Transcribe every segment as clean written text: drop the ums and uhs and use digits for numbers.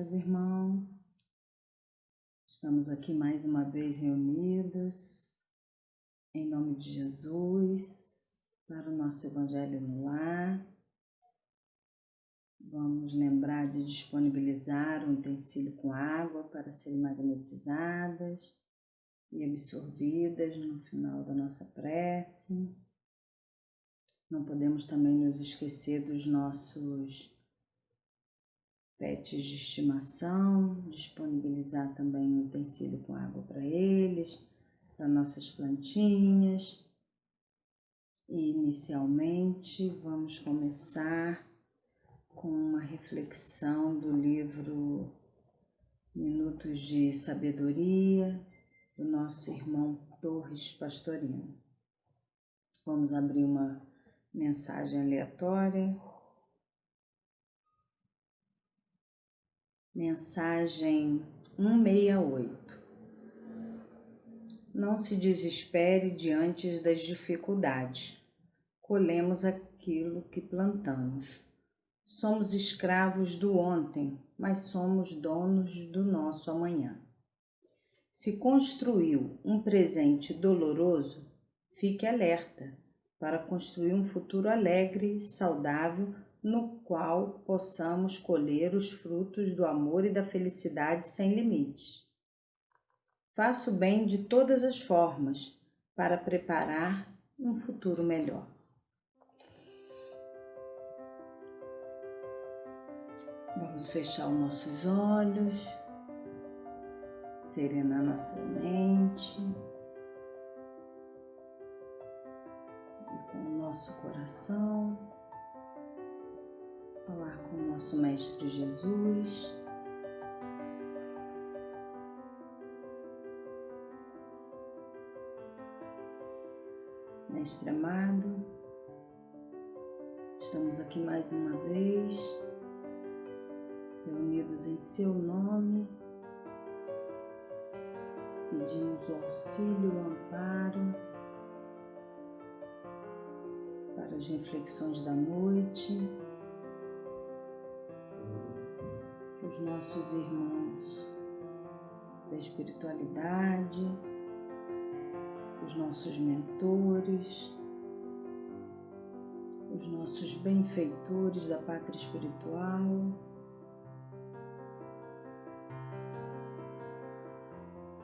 meus irmãos. Estamos aqui mais uma vez reunidos, em nome de Jesus, para o nosso Evangelho no Lar. Vamos lembrar de disponibilizar um utensílio com água para serem magnetizadas e absorvidas no final da nossa prece. Não podemos também nos esquecer dos nossos pets de estimação, disponibilizar também um utensílio com água para eles, para nossas plantinhas. E inicialmente vamos começar com uma reflexão do livro Minutos de Sabedoria, do nosso irmão Torres Pastorino. Vamos abrir uma mensagem aleatória. Mensagem 168. Não se desespere diante das dificuldades. Colhemos aquilo que plantamos. Somos escravos do ontem, mas somos donos do nosso amanhã. Se construiu um presente doloroso, fique alerta para construir um futuro alegre, saudável, no qual possamos colher os frutos do amor e da felicidade sem limites. Faça o bem de todas as formas para preparar um futuro melhor. Vamos fechar os nossos olhos, serenar nossa mente e com o nosso coração falar com o nosso Mestre Jesus. Mestre amado, estamos aqui mais uma vez, reunidos em seu nome, pedimos o auxílio, o amparo para as reflexões da noite. Que os nossos irmãos da espiritualidade, os nossos mentores, os nossos benfeitores da pátria espiritual,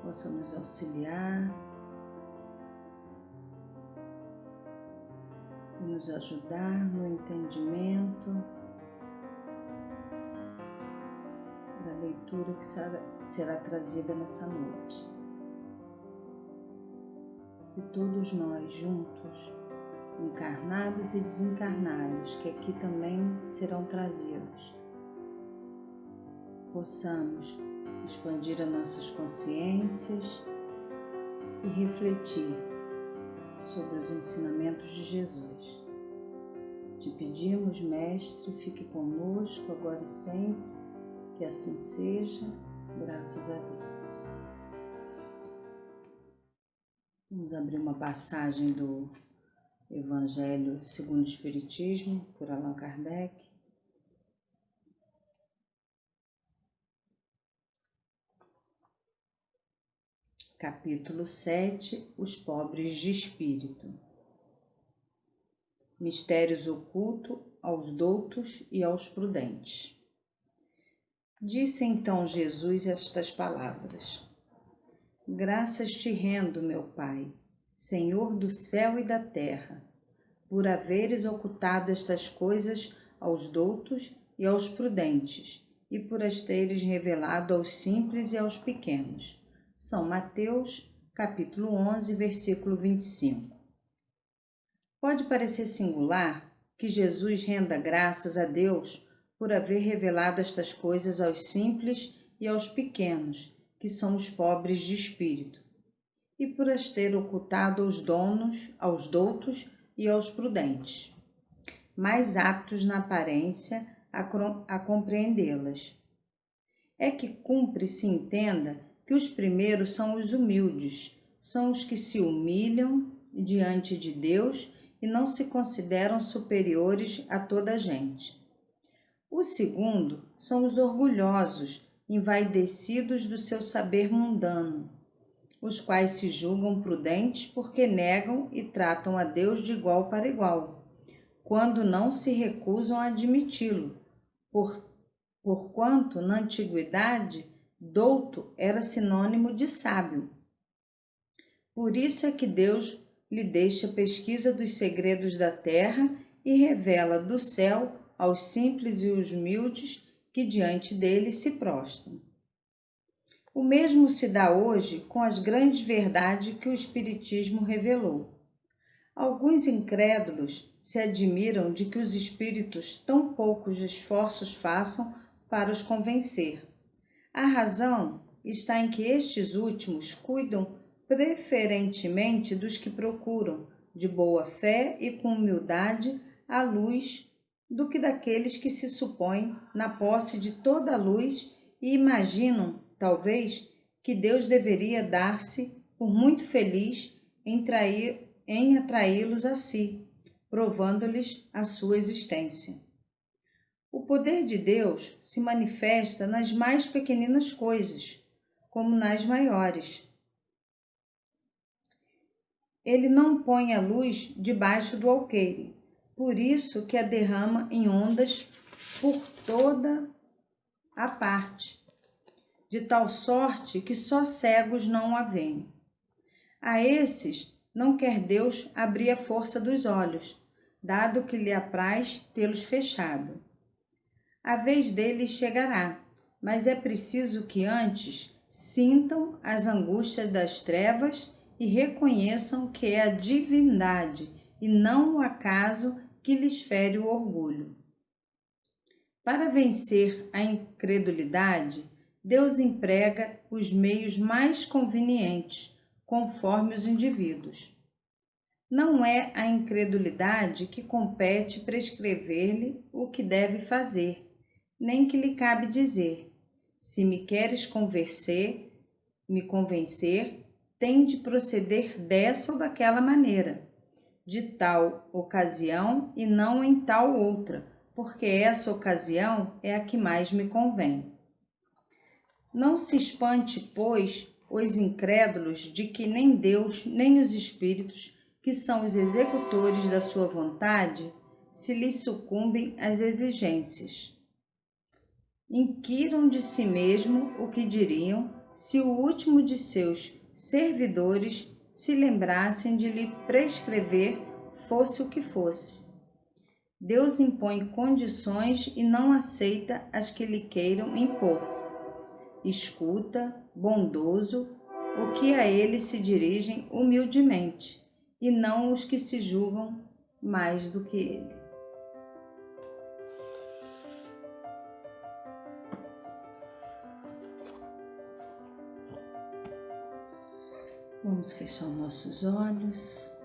possam nos auxiliar e nos ajudar no entendimento da leitura que será trazida nessa noite. Que todos nós juntos, encarnados e desencarnados, que aqui também serão trazidos, possamos expandir as nossas consciências e refletir sobre os ensinamentos de Jesus. Te pedimos, Mestre, fique conosco agora e sempre, que assim seja, graças a Deus. Vamos abrir uma passagem do Evangelho segundo o Espiritismo, por Allan Kardec. Capítulo 7. Os pobres de espírito. Mistérios ocultos aos doutos e aos prudentes. Disse então Jesus estas palavras: Graças te rendo, meu Pai, Senhor do céu e da terra, por haveres ocultado estas coisas aos doutos e aos prudentes, e por as teres revelado aos simples e aos pequenos. São Mateus, capítulo 11, versículo 25. Pode parecer singular que Jesus renda graças a Deus por haver revelado estas coisas aos simples e aos pequenos, que são os pobres de espírito, e por as ter ocultado aos doutos e aos prudentes, mais aptos na aparência a compreendê-las. É que cumpre se entenda que os primeiros são os humildes, são os que se humilham diante de Deus e não se consideram superiores a toda a gente. O segundo são os orgulhosos, envaidecidos do seu saber mundano, os quais se julgam prudentes porque negam e tratam a Deus de igual para igual, quando não se recusam a admiti-lo, porquanto na antiguidade douto era sinônimo de sábio. Por isso é que Deus lhe deixa a pesquisa dos segredos da terra e revela do céu aos simples e os humildes que diante dele se prostram. O mesmo se dá hoje com as grandes verdades que o Espiritismo revelou. Alguns incrédulos se admiram de que os espíritos tão poucos esforços façam para os convencer. A razão está em que estes últimos cuidam preferentemente dos que procuram, de boa fé e com humildade, a luz, do que daqueles que se supõem na posse de toda a luz e imaginam, talvez, que Deus deveria dar-se por muito feliz em atraí-los a si, provando-lhes a sua existência. O poder de Deus se manifesta nas mais pequeninas coisas, como nas maiores. Ele não põe a luz debaixo do alqueire, por isso que a derrama em ondas por toda a parte, de tal sorte que só cegos não a veem. A esses não quer Deus abrir a força dos olhos, dado que lhe apraz tê-los fechado. A vez deles chegará, mas é preciso que antes sintam as angústias das trevas e reconheçam que é a divindade e não o acaso que lhes fere o orgulho. Para vencer a incredulidade, Deus emprega os meios mais convenientes, conforme os indivíduos. Não é a incredulidade que compete prescrever-lhe o que deve fazer, nem que lhe cabe dizer: se me queres me convencer, tem de proceder dessa ou daquela maneira, de tal ocasião e não em tal outra, porque essa ocasião é a que mais me convém. Não se espante, pois, os incrédulos de que nem Deus, nem os espíritos, que são os executores da sua vontade, se lhes sucumbem às exigências. Inquiram de si mesmo o que diriam se o último de seus servidores se lembrassem de lhe prescrever fosse o que fosse. Deus impõe condições e não aceita as que lhe queiram impor. Escuta, bondoso, o que a ele se dirigem humildemente, e não os que se julgam mais do que ele. Vamos fechar nossos olhos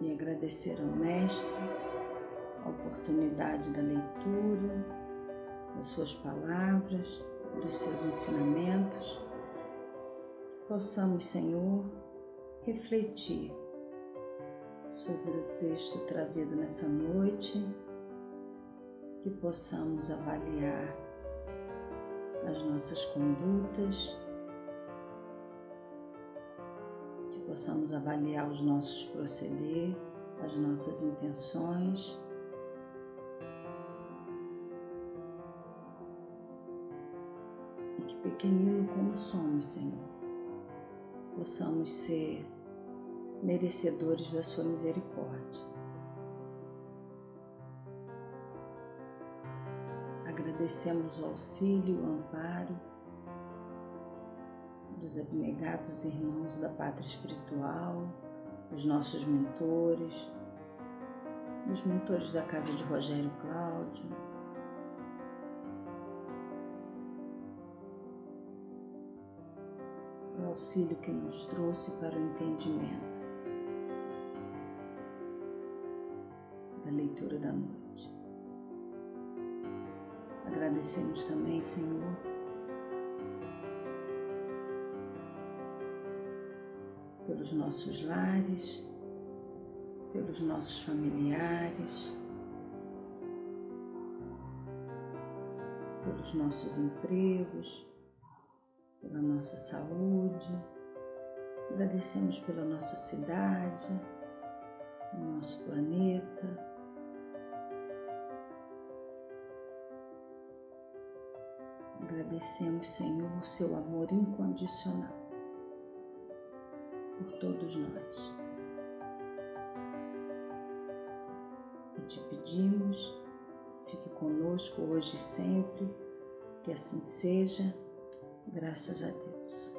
e agradecer ao Mestre a oportunidade da leitura, das suas palavras, dos seus ensinamentos. Possamos, Senhor, refletir sobre o texto trazido nessa noite, que possamos avaliar as nossas condutas, que possamos avaliar os nossos proceder, as nossas intenções, e que, pequenino como somos, Senhor, possamos ser merecedores da sua misericórdia. Agradecemos o auxílio, o amparo dos abnegados irmãos da pátria espiritual, dos nossos mentores, dos mentores da casa de Rogério Cláudio, o auxílio que nos trouxe para o entendimento da leitura da noite. Agradecemos também, Senhor, pelos nossos lares, pelos nossos familiares, pelos nossos empregos, pela nossa saúde, agradecemos pela nossa cidade, o nosso planeta. Agradecemos, Senhor, o seu amor incondicional por todos nós. E te pedimos, fique conosco hoje e sempre, que assim seja, graças a Deus.